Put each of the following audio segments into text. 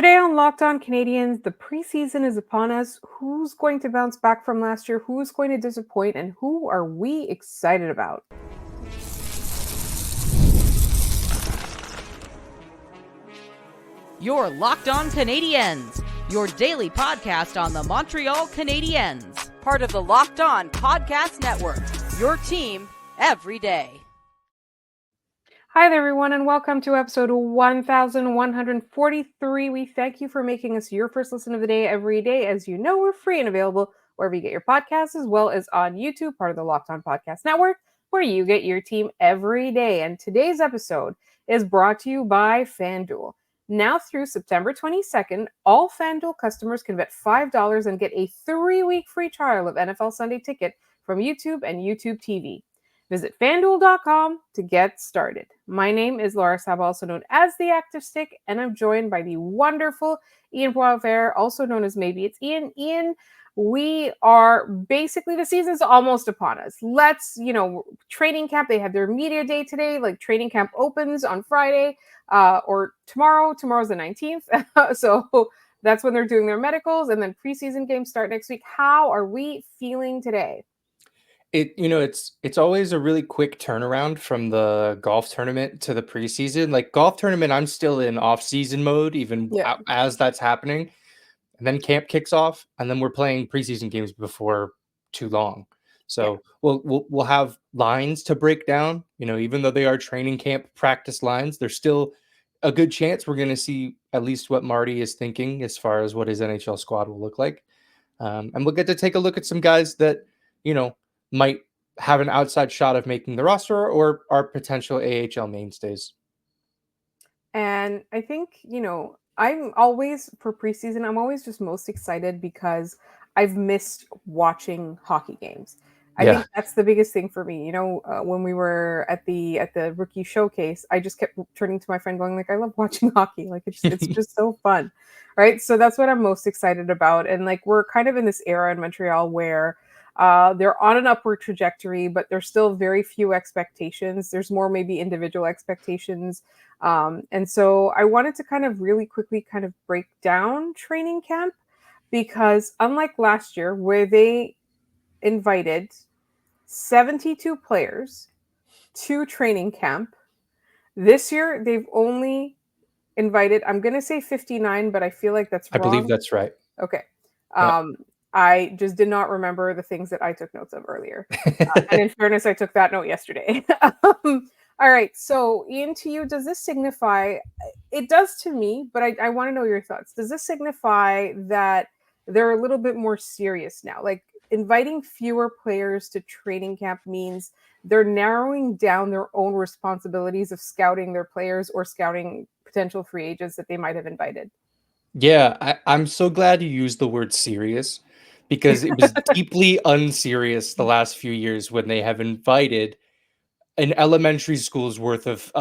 Today on Locked On Canadiens, the preseason is upon us. Who's going to bounce back from last year? Who's going to disappoint? And who are we excited about? You're Locked On Canadiens, your daily podcast on the Montreal Canadiens. Part of the Locked On Podcast Network, your team every day. Hi there, everyone, and welcome to episode 1143. We thank you for making us your first listen of the day every day. As you know, we're free and available wherever you get your podcasts, as well as on YouTube, part of the Locked On Podcast Network, where you get your team every day. And today's episode is brought to you by FanDuel. Now through September 22nd, all FanDuel customers can bet $5 and get a 3-week free trial of NFL Sunday Ticket from YouTube and YouTube TV. Visit FanDuel.com to get started. My name is Laura Saba, also known as The Active Stick, and I'm joined by the wonderful Ian Poivert, also known as Maybe It's Ian. Ian, we are basically, the season's almost upon us. Training camp, they have their media day today, training camp opens on Friday or tomorrow. Tomorrow's the 19th. So that's when they're doing their medicals, and then preseason games start next week. How are we feeling today? It's always a really quick turnaround from the golf tournament to the preseason. Like golf tournament, I'm still in off-season mode even as that's happening. And then camp kicks off, and then we're playing preseason games before too long. So we'll have lines to break down. Even though they are training camp practice lines, there's still a good chance we're going to see at least what Marty is thinking as far as what his NHL squad will look like. And we'll get to take a look at some guys that, might have an outside shot of making the roster or are potential AHL mainstays. And I think, I'm always, for preseason, I'm always just most excited because I've missed watching hockey games. I think that's the biggest thing for me. When we were at the rookie showcase, I just kept turning to my friend going, I love watching hockey. It's just so fun. Right. So that's what I'm most excited about. And we're kind of in this era in Montreal where they're on an upward trajectory, but there's still very few expectations. There's more maybe individual expectations. And so I wanted to kind of really quickly kind of break down training camp, because unlike last year where they invited 72 players to training camp, this year they've only invited, I'm going to say 59, but I feel like that's wrong. I believe that's right. Okay. I just did not remember the things that I took notes of earlier. And in fairness, I took that note yesterday. All right. So Ian, to you, does this signify, it does to me, but I want to know your thoughts. Does this signify that they're a little bit more serious now? Inviting fewer players to training camp means they're narrowing down their own responsibilities of scouting their players or scouting potential free agents that they might have invited. Yeah, I'm so glad you used the word serious, because it was deeply unserious the last few years when they have invited an elementary school's worth of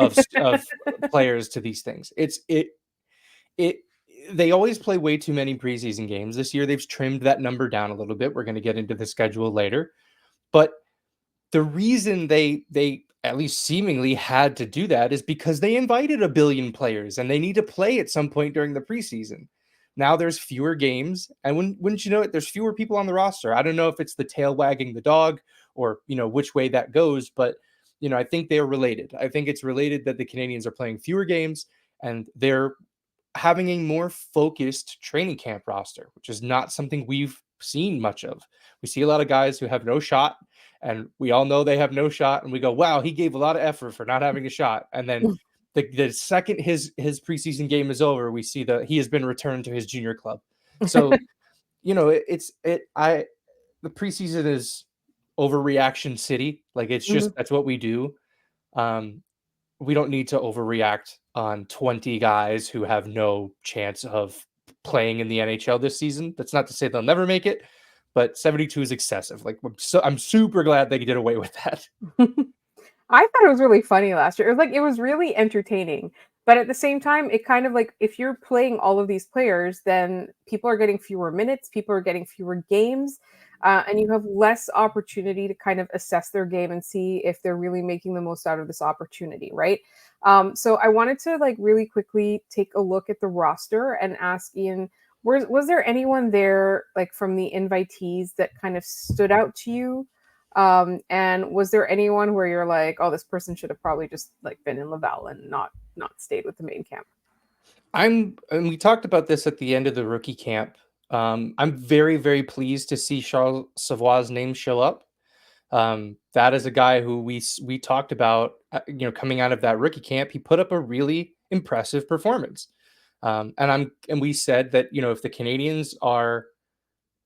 players to these things. They always play way too many preseason games. This year they've trimmed that number down a little bit. We're going to get into the schedule later. But the reason they at least seemingly had to do that is because they invited 1 billion players and they need to play at some point during the preseason. Now there's fewer games, and wouldn't you know it, there's fewer people on the roster. I don't know if it's the tail wagging the dog or, which way that goes, but, I think they're related. I think it's related that the Canadiens are playing fewer games and they're having a more focused training camp roster, which is not something we've seen much of. We see a lot of guys who have no shot, and we all know they have no shot, and we go, wow, he gave a lot of effort for not having a shot. And then the second his preseason game is over, we see that he has been returned to his junior club. So, the preseason is overreaction city. It's just, that's what we do. We don't need to overreact on 20 guys who have no chance of playing in the NHL this season. That's not to say they'll never make it, but 72 is excessive. I'm super glad they did away with that. I thought it was really funny last year. It was really entertaining, but at the same time, it kind of if you're playing all of these players, then people are getting fewer minutes, people are getting fewer games. and you have less opportunity to kind of assess their game and see if they're really making the most out of this opportunity, right? So I wanted to like really quickly take a look at the roster and ask Ian, was there anyone there like from the invitees that kind of stood out to you? And was there anyone where you're like, oh, this person should have probably just like been in Laval and not stayed with the main camp? And we talked about this at the end of the rookie camp. I'm very, very pleased to see Charles Savoie's name show up. That is a guy who we talked about, coming out of that rookie camp. He put up a really impressive performance. And we said that, if the Canadiens are,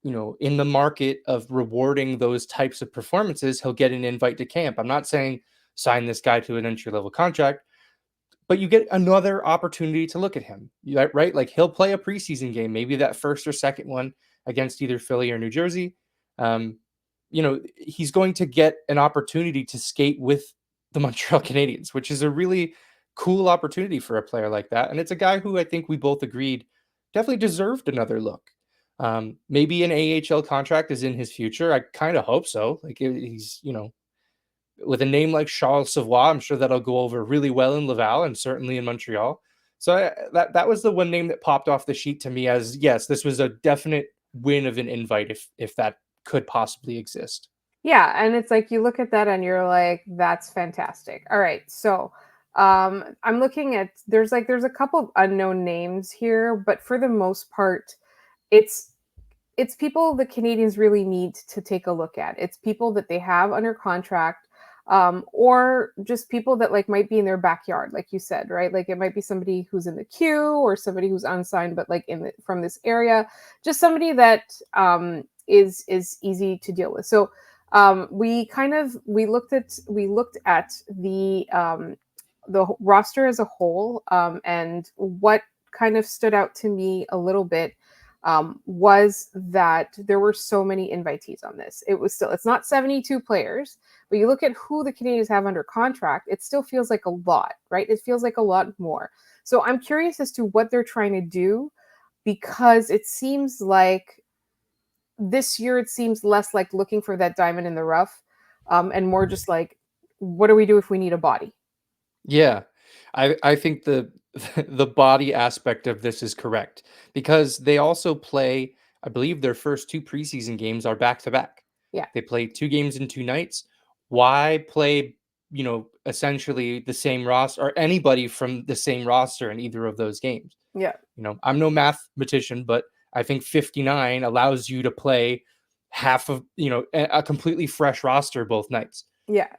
in the market of rewarding those types of performances, he'll get an invite to camp. I'm not saying sign this guy to an entry level contract, but you get another opportunity to look at him, right? Like he'll play a preseason game, maybe that first or second one against either Philly or New Jersey. He's going to get an opportunity to skate with the Montreal Canadiens, which is a really cool opportunity for a player like that. And it's a guy who I think we both agreed definitely deserved another look. Maybe an AHL contract is in his future. I kind of hope so. Like he's, with a name like Charles Savoie, I'm sure that'll go over really well in Laval and certainly in Montreal. So that was the one name that popped off the sheet to me as, yes, this was a definite win of an invite if that could possibly exist. Yeah, and it's like you look at that and you're like, that's fantastic. All right, so I'm looking at there's a couple of unknown names here, but for the most part, it's people the Canadiens really need to take a look at. It's people that they have under contract, or just people that like might be in their backyard, like you said, right? Like it might be somebody who's in the queue or somebody who's unsigned, but like from this area, just somebody that is easy to deal with. So we looked at the roster as a whole, and what kind of stood out to me a little bit was that there were so many invitees on this. It's not 72 players, but you look at who the Canadiens have under contract, it still feels like a lot, right? It feels like a lot more. So I'm curious as to what they're trying to do, because it seems like this year it seems less like looking for that diamond in the rough, and more just like, what do we do if we need a body? Yeah, I think the the body aspect of this is correct because they also play, I believe their first two preseason games are back to back. Yeah. They play 2 games in 2 nights. Why play, essentially the same roster or anybody from the same roster in either of those games? Yeah. I'm no mathematician, but I think 59 allows you to play half of, a completely fresh roster both nights. Yeah.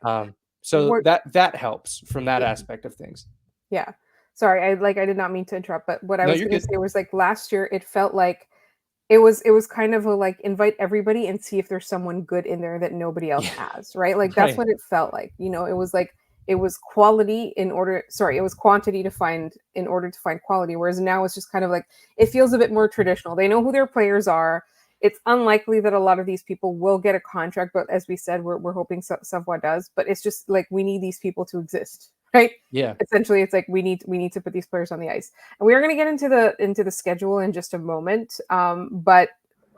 So that helps from that Yeah. aspect of things. Yeah. Sorry, I did not mean to interrupt, but what I No, was you're going to good. say was like last year it felt like it was kind of a like invite everybody and see if there's someone good in there that nobody else Yeah. has, right? Like that's Right. what it felt like. It was like it was quality it was quantity to find in order to find quality. Whereas now it's just kind of like it feels a bit more traditional. They know who their players are. It's unlikely that a lot of these people will get a contract, but as we said, we're hoping Savoie does. But it's just like we need these people to exist, right? Yeah. Essentially, it's like we need to put these players on the ice, and we are going to get into the schedule in just a moment. But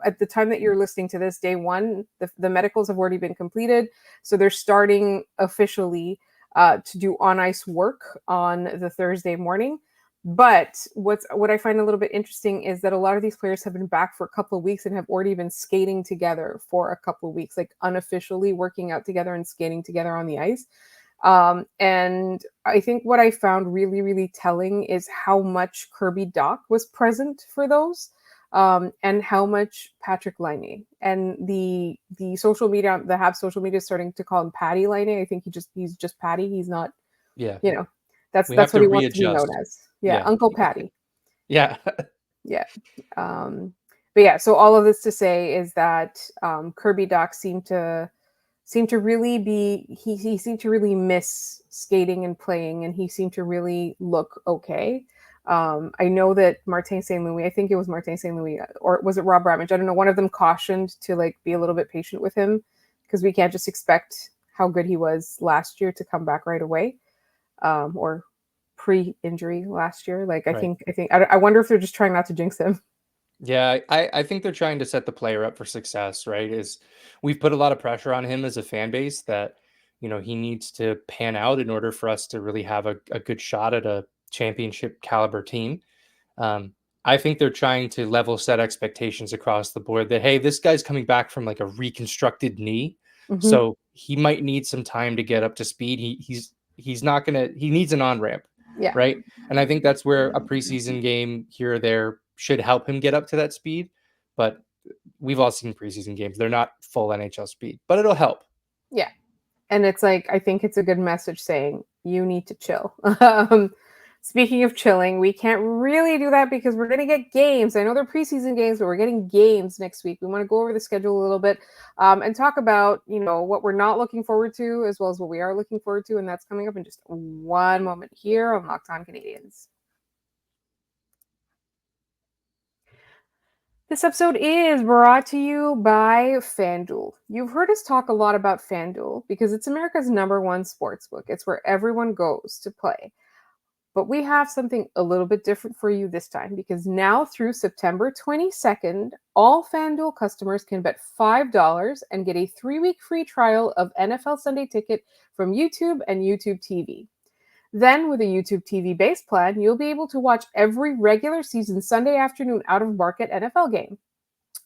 at the time that you're listening to this, day one, the medicals have already been completed, so they're starting officially to do on ice work on the Thursday morning. But what I find a little bit interesting is that a lot of these players have been back for a couple of weeks and have already been skating together for a couple of weeks, like unofficially working out together and skating together on the ice. And I think what I found really, really telling is how much Kirby Dach was present for those, and how much Patrick Laine. And the social media, the Habs social media is starting to call him Patty Laine. I think he's just Patty. He's not, Yeah. that's We have what to he wants to be known readjust. as. Yeah, Yeah. Uncle Patty. Yeah. Yeah. But yeah, so all of this to say is that Kirby Dach seemed to really he seemed to really miss skating and playing, and he seemed to really look okay. I know that Martin St. Louis, I think it was Martin St. Louis, or was it Rob Ramage? I don't know. One of them cautioned to like be a little bit patient with him because we can't just expect how good he was last year to come back right away, or pre-injury last year. Like I Right. think I wonder if they're just trying not to jinx him. Yeah, I think they're trying to set the player up for success, right? Is we've put a lot of pressure on him as a fan base that, he needs to pan out in order for us to really have a good shot at a championship caliber team. Um, I think they're trying to level set expectations across the board that, hey, this guy's coming back from like a reconstructed knee. Mhm. So he might need some time to get up to speed. He's not gonna he needs an on-ramp, Yeah. right? And I think that's where a preseason game here or there should help him get up to that speed. But we've all seen preseason games. They're not full NHL speed, but it'll help. Yeah. And it's like, I think it's a good message saying you need to chill. Speaking of chilling, we can't really do that because we're going to get games. I know they're preseason games, but we're getting games next week. We want to go over the schedule a little bit and talk about, what we're not looking forward to as well as what we are looking forward to. And that's coming up in just one moment here on Locked On Canadiens. This episode is brought to you by FanDuel. You've heard us talk a lot about FanDuel because it's America's #1 sportsbook. It's where everyone goes to play. But we have something a little bit different for you this time because now through September 22nd, all FanDuel customers can bet $5 and get a 3-week free trial of NFL Sunday Ticket from YouTube and YouTube TV. Then, with a YouTube TV base plan, you'll be able to watch every regular season Sunday afternoon out-of-market NFL game.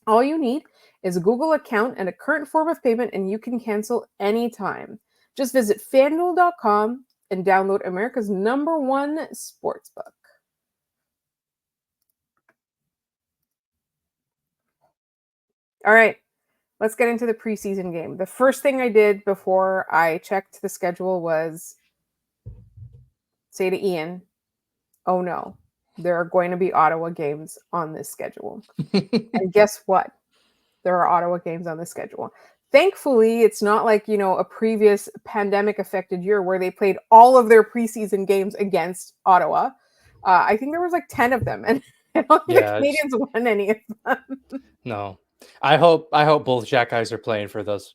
All you need is a Google account and a current form of payment, and you can cancel anytime. Just visit FanDuel.com and download America's #1 sportsbook. All right, let's get into the preseason game. The first thing I did before I checked the schedule was say to Ian, oh no, there are going to be Ottawa games on this schedule. And guess what? There are Ottawa games on the schedule. Thankfully, it's not like, a previous pandemic-affected year where they played all of their preseason games against Ottawa. I think there was like 10 of them, and I don't think the Canadiens won any of them. No. I hope both Jack guys are playing for those.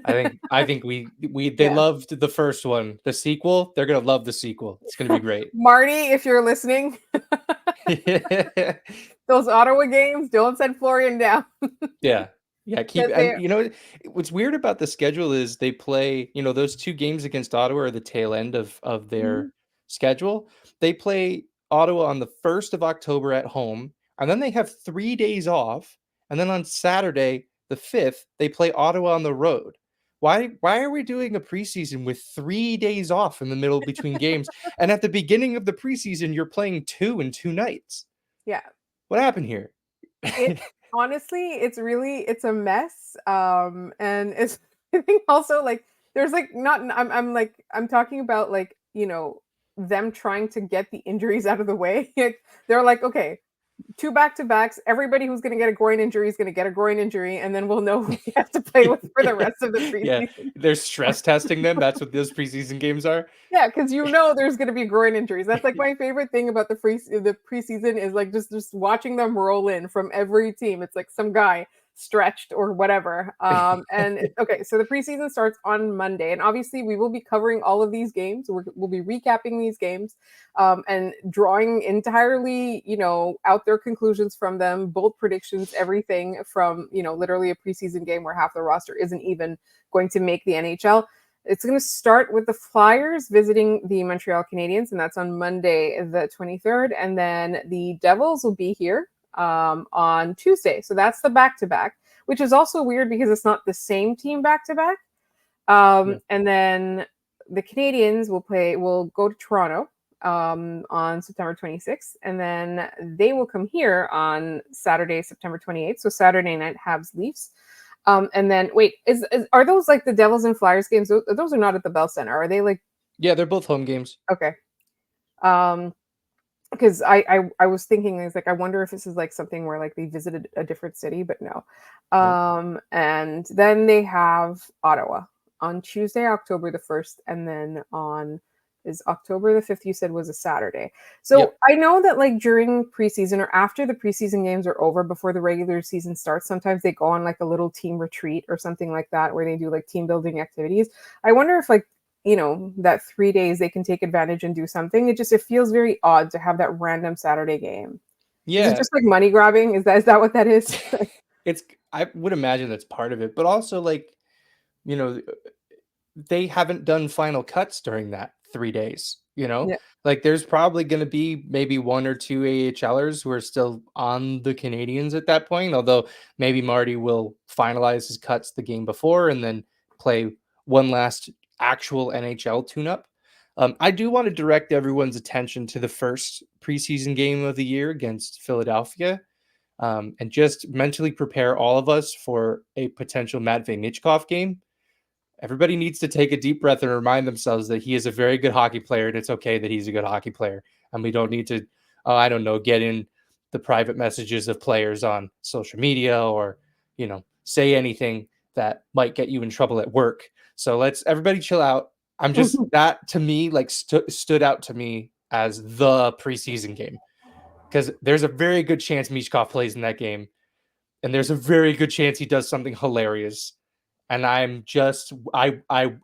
I think they loved the first one. The sequel, they're gonna love the sequel. It's gonna be great. Marty, if you're listening, those Ottawa games, don't send Florian down. Yeah. What's weird about the schedule is they play, those 2 games against Ottawa are the tail end of their schedule. They play Ottawa on the 1st of October at home, and then they have 3 days off, and then on Saturday, the 5th, they play Ottawa on the road. Why are we doing a preseason with 3 days off in the middle between games? And at the beginning of the preseason, you're playing 2 in 2 nights. Yeah. What happened here? Honestly, it's a mess. And it's I think also like there's like not I'm talking about like, them trying to get the injuries out of the way. They're like, okay, 2 back-to-backs. Everybody who's going to get a groin injury is going to get a groin injury, and then we'll know who we have to play with for the rest of the preseason. Yeah, they're stress testing them. That's what those preseason games are. Yeah, because there's going to be groin injuries. That's like my favorite thing about the preseason is like just watching them roll in from every team. It's like some guy stretched or whatever. Okay, so the preseason starts on Monday, and obviously we will be covering all of these games. We'll be recapping these games and drawing entirely, out their conclusions from them, bold predictions, everything from, literally a preseason game where half the roster isn't even going to make the NHL. It's going to start with the Flyers visiting the Montreal Canadiens, and that's on Monday, the 23rd. And then the Devils will be here on Tuesday. So that's the back-to-back, which is also weird because it's not the same team back-to-back. And then the Canadiens will go to Toronto on September 26th, and then they will come here on Saturday, September 28th. So Saturday night, Habs Leafs. And then wait, are those like the Devils and Flyers games? Those are not at the Bell Center, are they? Like, yeah, they're both home games. Okay. Because I was thinking, it's like, I wonder if this is like something where like they visited a different city, but no. And then they have Ottawa on Tuesday, October the 1st, and then is October the 5th, you said was a Saturday. So yep. I know that like during preseason or after the preseason games are over, before the regular season starts, sometimes they go on like a little team retreat or something like that, where they do like team building activities. I wonder if like, that 3 days they can take advantage and do something. It feels very odd to have that random Saturday game. Is it Yeah, just like money grabbing? Is that what that is? I would imagine that's part of it, but also like, you know, they haven't done final cuts during that 3 days, you know? Yeah. Like, there's probably gonna be maybe 1 or 2 AHLers who are still on the Canadiens at that point, although maybe Marty will finalize his cuts the game before and then play one last actual NHL tune-up. I do wanna direct everyone's attention to the first preseason game of the year against Philadelphia, and just mentally prepare all of us for a potential Matvei Michkov game. Everybody needs to take a deep breath and remind themselves that he is a very good hockey player, and it's okay that he's a good hockey player. And we don't need to, I don't know, get in the private messages of players on social media or, say anything that might get you in trouble at work. So let's everybody chill out. I'm just that to me like stood out to me as the preseason game because there's a very good chance Mishkov plays in that game, and there's a very good chance he does something hilarious, and I'm just I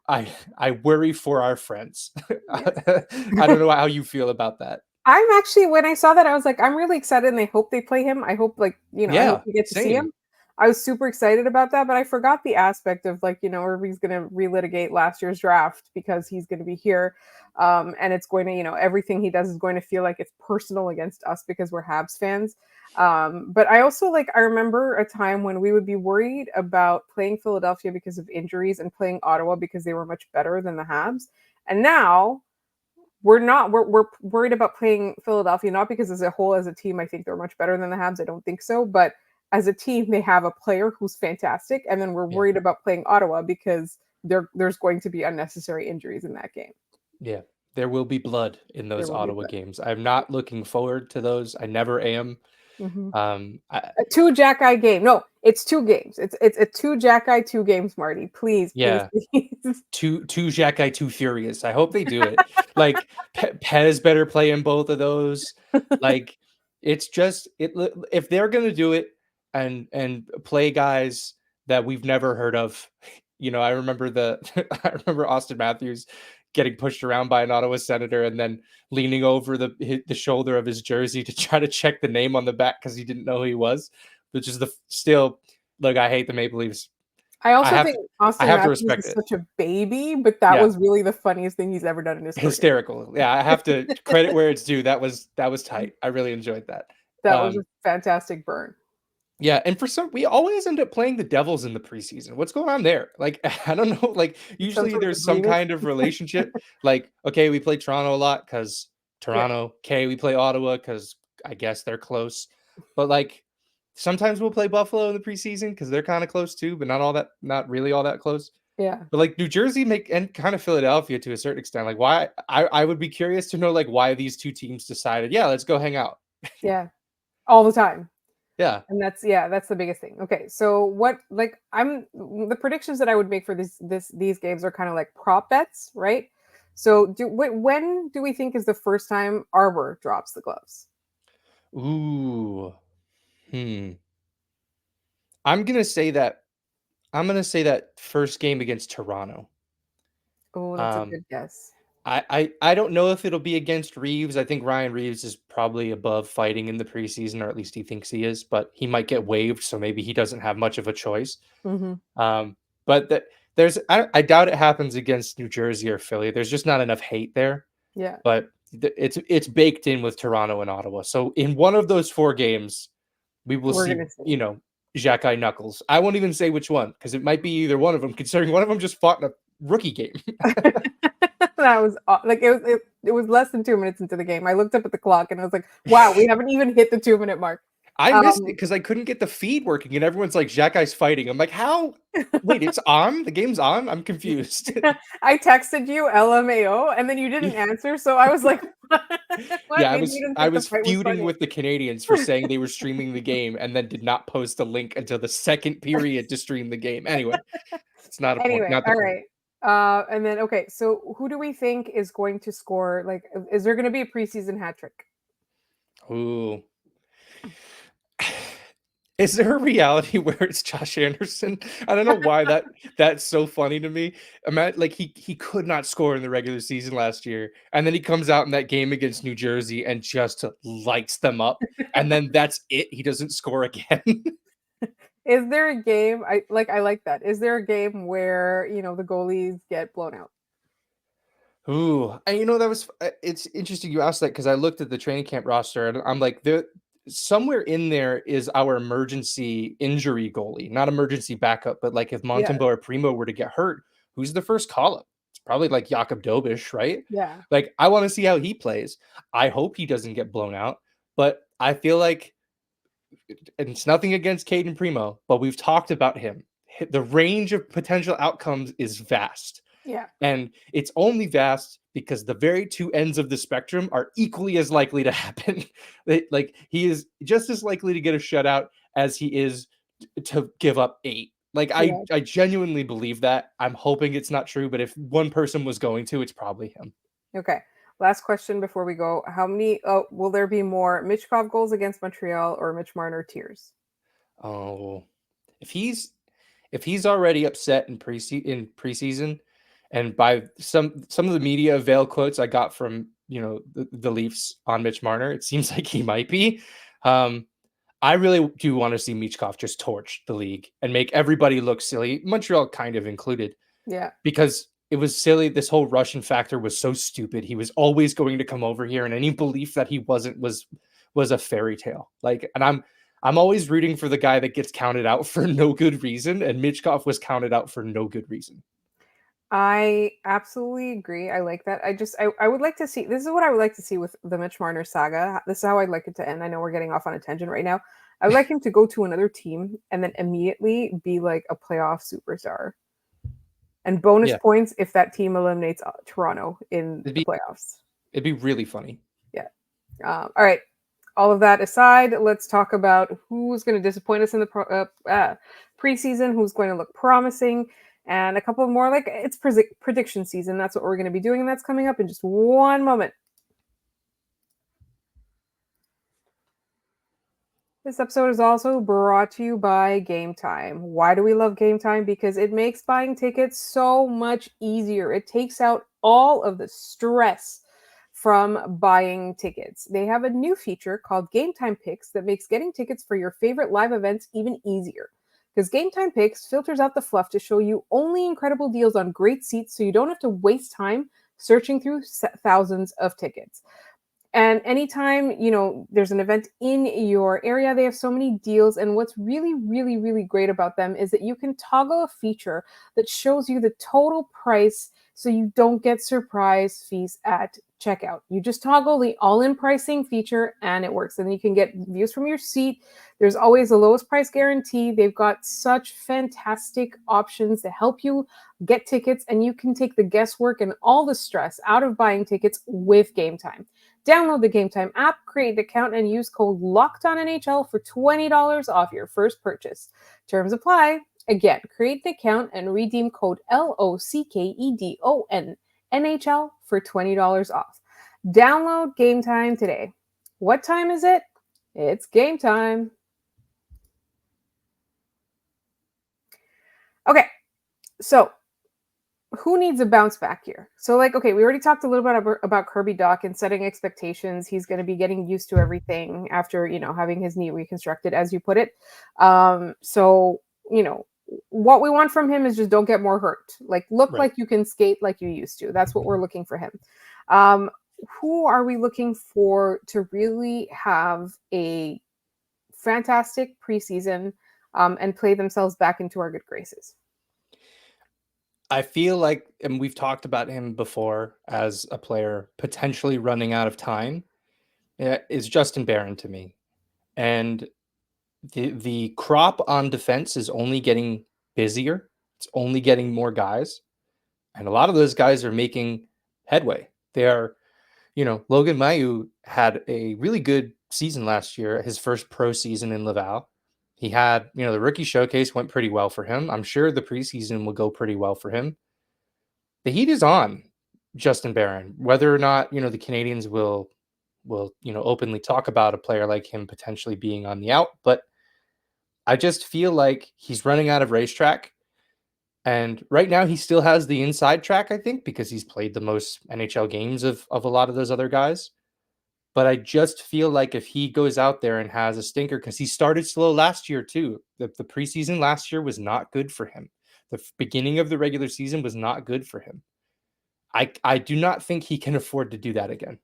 worry for our friends. Yes. I don't know how you feel about that. I'm actually when I saw that, I was like, I'm really excited and I hope they play him. I hope I hope Yeah, we get to see same. him. I was super excited about that, but I forgot the aspect of Irving's gonna relitigate last year's draft because he's gonna be here. And it's going to, everything he does is going to feel like it's personal against us because we're Habs fans. But I also I remember a time when we would be worried about playing Philadelphia because of injuries and playing Ottawa because they were much better than the Habs. And now we're not we're worried about playing Philadelphia, not because as a whole as a team I think they're much better than the Habs. I don't think so, but as a team they have a player who's fantastic, and then we're Yeah, worried about playing Ottawa because there's going to be unnecessary injuries in that game. yeah. There will be blood in There those will be Ottawa blood. games. I'm not looking forward to those. I never am. Mhm. I, A two Jack Eye game. No, it's two games. It's a two Jack Eye, two games, Marty. Please, please, yeah, please. two Xhekaj, too furious. I hope they do it. Like Pez better play in both of those. Like it's just if they're gonna do it and play guys that we've never heard of. I remember I remember Austin Matthews getting pushed around by an Ottawa Senator and then leaning over the shoulder of his jersey to try to check the name on the back because he didn't know who he was. Which is still look. I hate the Maple Leafs. I I also have think to I Austin have to Matthews respect is it. such a baby, but that Yeah, was really the funniest thing he's ever done in his career. hysterical. Yeah, I have to credit where it's due. That was tight. I really enjoyed that. That was a Um, fantastic burn. yeah, and we always end up playing the Devils in the preseason. What's going on there? Like, I don't know. Like, Some usually sort of there's some agreement. kind of relationship. Like, okay, we play Toronto a lot because Yeah, Toronto. Okay, we play Ottawa because I guess they're close. But like, sometimes we'll play Buffalo in the preseason because they're kind of close too, but not really all that close. yeah, But like New Jersey and kind of Philadelphia to a certain extent, like why I would be curious to know like why these two teams decided, yeah, let's go hang out. yeah, all the time. Yeah. And that's the biggest thing. Okay, so what I'm the predictions that I would make for these games are kind of like prop bets, right? So when do we think is the first time Arbor drops the gloves? Ooh. Hmm. I'm gonna say that first game against Toronto. Oh, that's a Um, good guess. I don't know if it'll be against Reeves. I think Ryan Reeves is probably above fighting in the preseason, or at least he thinks he is, but he might get waived, so maybe he doesn't have much of a choice. Hmm. Um, but I doubt it happens against New Jersey or Philly. There's just not enough hate there. Yeah, But it's baked in with Toronto and Ottawa. So in one of those four games, we will we're see, gonna see. Xhekaj Knuckles. I won't even say which one because it might be either one of them, considering one of them just fought in a rookie game. That was it was less than 2 minutes into the game. I looked up at the clock and I was like, wow, we haven't even hit the 2 minute mark. I missed it Um, because I couldn't get the feed working, and everyone's like, "Xhekaj's fighting." I'm like, "How? Wait, it's on? The game's on? I'm confused." I texted you LMAO and then you didn't answer, so I was like, what? Yeah, Maybe you didn't I think the was fight was feuding funny. with the Canadians for saying they were streaming the game and then did not post a link until the second period to stream the game. Anyway, it's not a point. Anyway, Not the all point. right. And then okay, so who do we think is going to score? Like, is there going to be a preseason hat trick? Ooh. Is there a reality where it's Josh Anderson? I don't know why that's so funny to me. Imagine, like he could not score in the regular season last year, and then he comes out in that game against New Jersey and just lights them up, and then that's it. He doesn't score again. Is there a game I like that? Is there a game where, the goalies get blown out? Ooh, and that was it's interesting you asked that because I looked at the training camp roster and I'm like, there somewhere in there is our emergency injury goalie, not emergency backup, but like if Yeah. Montembeau or Primo were to get hurt, who's the first call up? It's probably like Jakob Dobish, right? Yeah. Like I want to see how he plays. I hope he doesn't get blown out, but I feel like, and it's nothing against Caden Primo, but we've talked about him. The range of potential outcomes is vast. Yeah. And it's only vast because the very two ends of the spectrum are equally as likely to happen. Like he is just as likely to get a shutout as he is to give up 8. Like Yeah. I genuinely believe that. I'm hoping it's not true, but if one person was going to, it's probably him. Okay. Last question before we go. How many will there be more Michkov goals against Montreal or Mitch Marner tears? Oh, if he's already upset in preseason, and by some of the media veil quotes I got from the Leafs on Mitch Marner, it seems like he might be. I really do want to see Michkov just torch the league and make everybody look silly, Montreal kind of included, Yeah. because it was silly. This whole Russian factor was so stupid. He was always going to come over here, and any belief that he wasn't was a fairy tale. Like, and I'm always rooting for the guy that gets counted out for no good reason, and Michkov was counted out for no good reason. I absolutely agree. I like that. I would like to see, this is what I would like to see with the Mitch Marner saga. This is how I'd like it to end. I know we're getting off on a tangent right now. I would like him to go to another team and then immediately be like a playoff superstar. And bonus Yeah, points if that team eliminates Toronto in it'd the be playoffs. it'd be really funny. Yeah. All right. All of that aside, let's talk about who's going to disappoint us in the preseason, who's going to look promising, and a couple more. Like, it's prediction season. That's what we're going to be doing, and that's coming up in just one moment. This episode is also brought to you by Gametime. Why do we love Gametime? Because it makes buying tickets so much easier. It takes out all of the stress from buying tickets. They have a new feature called Gametime Picks that makes getting tickets for your favorite live events even easier. Because Gametime Picks filters out the fluff to show you only incredible deals on great seats so you don't have to waste time searching through thousands of tickets. And anytime, there's an event in your area, they have so many deals. And what's really, really, really great about them is that you can toggle a feature that shows you the total price so you don't get surprise fees at checkout. You just toggle the all-in pricing feature and it works. And then you can get views from your seat. There's always the lowest price guarantee. They've got such fantastic options to help you get tickets, and you can take the guesswork and all the stress out of buying tickets with Gametime. Download the Gametime app, create an account, and use code LOCKEDONNHL for $20 off your first purchase. Terms apply. Again, create an account and redeem code LOCKEDON NHL for $20 off. Download Gametime today. What time is it? It's game time. Okay, so who needs a bounce back here? So, okay, we already talked a little bit about Kirby Dach and setting expectations. He's going to be getting used to everything after, having his knee reconstructed, as you put it. So, what we want from him is just don't get more hurt. Look Right. like you can skate like you used to. That's what we're looking for him. Who are we looking for to really have a fantastic preseason and play themselves back into our good graces? I feel like, and we've talked about him before as a player potentially running out of time, is Justin Barron to me. And the crop on defense is only getting busier. It's only getting more guys. And a lot of those guys are making headway. They are, Logan Mailloux had a really good season last year, his first pro season in Laval. He had, the rookie showcase went pretty well for him. I'm sure the preseason will go pretty well for him. The heat is on Justin Barron. Whether or not, the Canadiens will openly talk about a player like him potentially being on the out, but I just feel like he's running out of racetrack. And right now he still has the inside track, I think, because he's played the most NHL games of a lot of those other guys. But I just feel like if he goes out there and has a stinker, because he started slow last year too. The preseason last year was not good for him. The beginning of the regular season was not good for him. I do not think he can afford to do that again.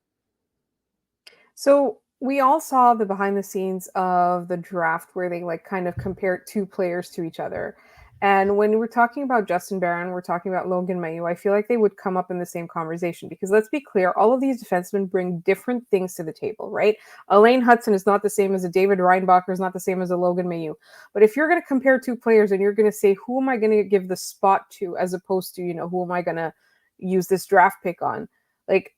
So we all saw the behind the scenes of the draft where they like kind of compared two players to each other. And when we're talking about Justin Barron, we're talking about Logan Mailloux, I feel like they would come up in the same conversation because let's be clear, all of these defensemen bring different things to the table, right? Elaine Hudson is not the same as a David Reinbacher, is not the same as a Logan Mailloux. But if you're going to compare two players and you're going to say, who am I going to give the spot to as opposed to, who am I going to use this draft pick on? Like,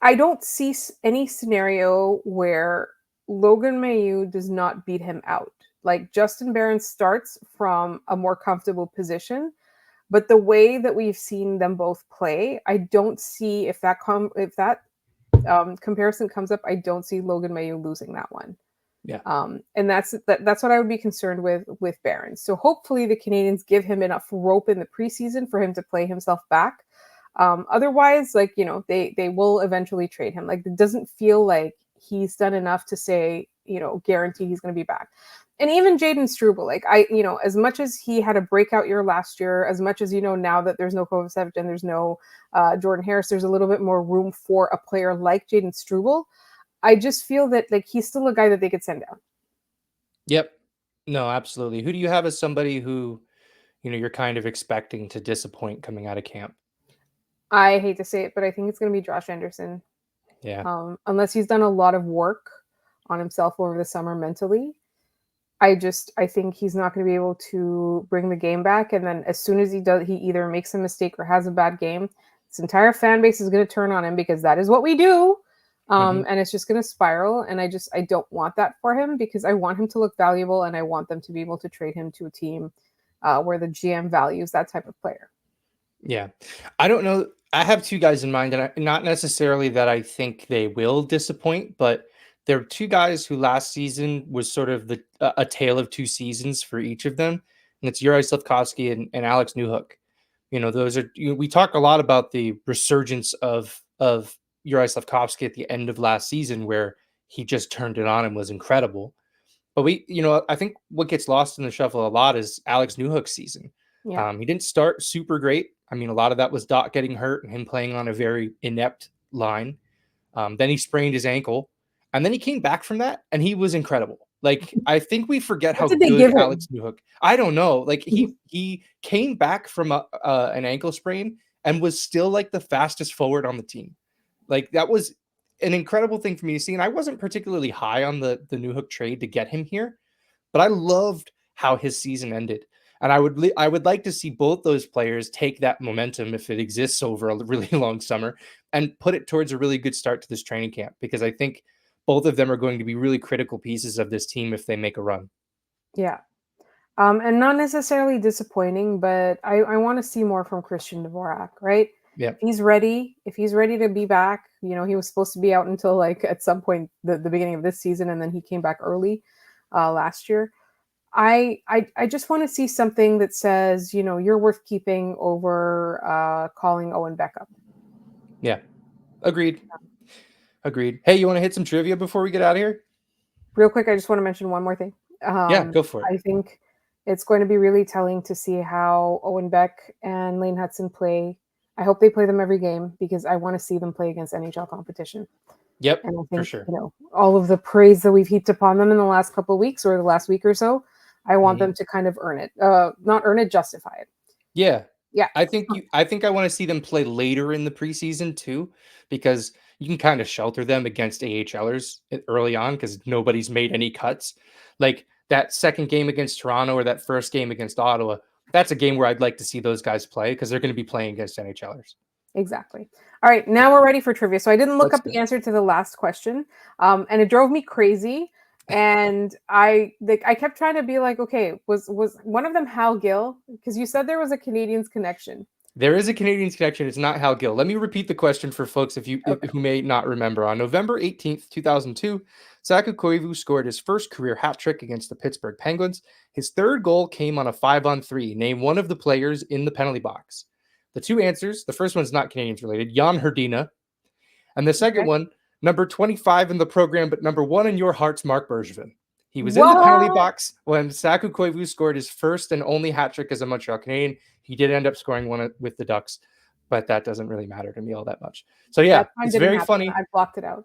I don't see any scenario where Logan Mailloux does not beat him out. Like Justin Barron starts from a more comfortable position, but the way that we've seen them both play, I don't see if that comparison comes up. I don't see Logan Mailloux losing that one. Yeah. And that's what I would be concerned with Barron. So hopefully the Canadiens give him enough rope in the preseason for him to play himself back. Otherwise, they will eventually trade him. Like, it doesn't feel like he's done enough to say, guarantee he's going to be back. And even Jaden Struble, as much as he had a breakout year last year, as much as, now that there's no Kovacevic and there's no Jordan Harris, there's a little bit more room for a player like Jaden Struble. I just feel that he's still a guy that they could send down. Yep. No, absolutely. Who do you have as somebody who, you're kind of expecting to disappoint coming out of camp? I hate to say it, but I think it's going to be Josh Anderson. Yeah. Unless he's done a lot of work on himself over the summer mentally. I think he's not going to be able to bring the game back. And then as soon as he does, he either makes a mistake or has a bad game. This entire fan base is going to turn on him because that is what we do. And it's just going to spiral. And I don't want that for him because I want him to look valuable and I want them to be able to trade him to a team where the GM values that type of player. Yeah. I don't know. I have two guys in mind, and not necessarily that I think they will disappoint, but there are two guys who last season was sort of a tale of two seasons for each of them, and it's Juraj Slafkovsky and Alex Newhook. Those are we talk a lot about the resurgence of Juraj Slafkovsky at the end of last season, where he just turned it on and was incredible. But I think what gets lost in the shuffle a lot is Alex Newhook's season. Yeah. He didn't start super great. I mean, a lot of that was Dot getting hurt and him playing on a very inept line. Then he sprained his ankle, and then he came back from that, and he was incredible. Like, I think we forget how good Alex Newhook. I don't know. Like, he came back from an ankle sprain and was still like the fastest forward on the team. Like, that was an incredible thing for me to see. And I wasn't particularly high on the Newhook trade to get him here, but I loved how his season ended. And I would like to see both those players take that momentum, if it exists over a really long summer, and put it towards a really good start to this training camp, because I think both of them are going to be really critical pieces of this team if they make a run. Yeah. And not necessarily disappointing, but I want to see more from Christian Dvorak, right? Yeah. If he's ready to be back, he was supposed to be out until at some point the beginning of this season, and then he came back early last year. I just want to see something that says, you're worth keeping over calling Owen Beck up. Yeah. Agreed. Hey, you want to hit some trivia before we get out of here? Real quick, I just want to mention one more thing. Yeah, go for it. I think it's going to be really telling to see how Owen Beck and Lane Hudson play. I hope they play them every game because I want to see them play against NHL competition. Yep, and I think, for sure. All of the praise that we've heaped upon them in the last couple of weeks or the last week or so, I want them to kind of earn it. Not earn it, justify it. Yeah. Yeah. I think I want to see them play later in the preseason too, because you can kind of shelter them against AHLers early on because nobody's made any cuts. Like that second game against Toronto or that first game against Ottawa, that's a game where I'd like to see those guys play because they're going to be playing against NHLers. Exactly. All right, now we're ready for trivia. So I didn't look up the answer to the last question, and it drove me crazy. And I kept trying to be like, okay, was one of them Hal Gill? Because you said there was a Canadiens connection. There is a Canadiens connection. It's not Hal Gill. Let me repeat the question for folks Okay. who may not remember. On November 18th, 2002, Saku Koivu scored his first career hat trick against the Pittsburgh Penguins. His third goal came on a 5-on-3. Name one of the players in the penalty box. The two answers, the first one's not Canadiens related, Jan Hrdina. And the second one, number 25 in the program, but number 1 in your hearts, Mark Bergevin. He was in the penalty box when Saku Koivu scored his first and only hat trick as a Montreal Canadien. He did end up scoring one with the Ducks, but that doesn't really matter to me all that much. So yeah, it's very funny. I blocked it out.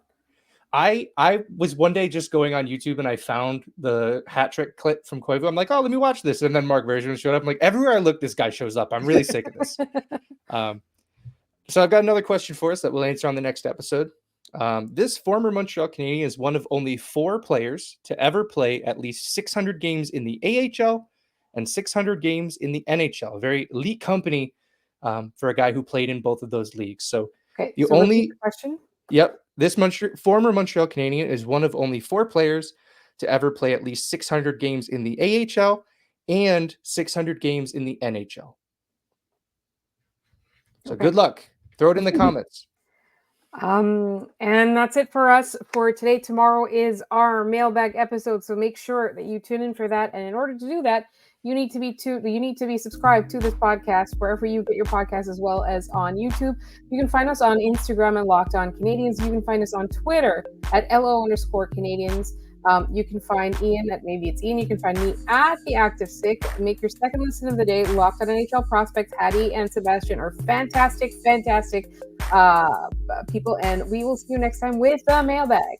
I was one day just going on YouTube and I found the hat trick clip from Koivu. I'm like, oh, let me watch this. And then Mark Bergevin showed up. I'm like, everywhere I look, this guy shows up. I'm really sick of this. So I've got another question for us that we'll answer on the next episode. This former Montreal Canadien is one of only 4 players to ever play at least 600 games in the AHL and 600 games in the NHL. A very elite company for a guy who played in both of those leagues. So the only question. Yep. This former Montreal Canadien is one of only 4 players to ever play at least 600 games in the AHL and 600 games in the NHL. So good luck. Throw it in the comments. And that's it for us for today. Tomorrow is our mailbag episode, so make sure that you tune in for that. And in order to do that, you need to be subscribed to this podcast wherever you get your podcasts, as well as on YouTube. You can find us on Instagram at Locked On Canadiens. You can find us on Twitter at LO_Canadiens. You can find Ian at Maybe It's Ian. You can find me at The Active Stick. Make your second listen of the day. Locked On NHL prospects, Hattie and Sebastian are fantastic people, and we will see you next time with the mailbag.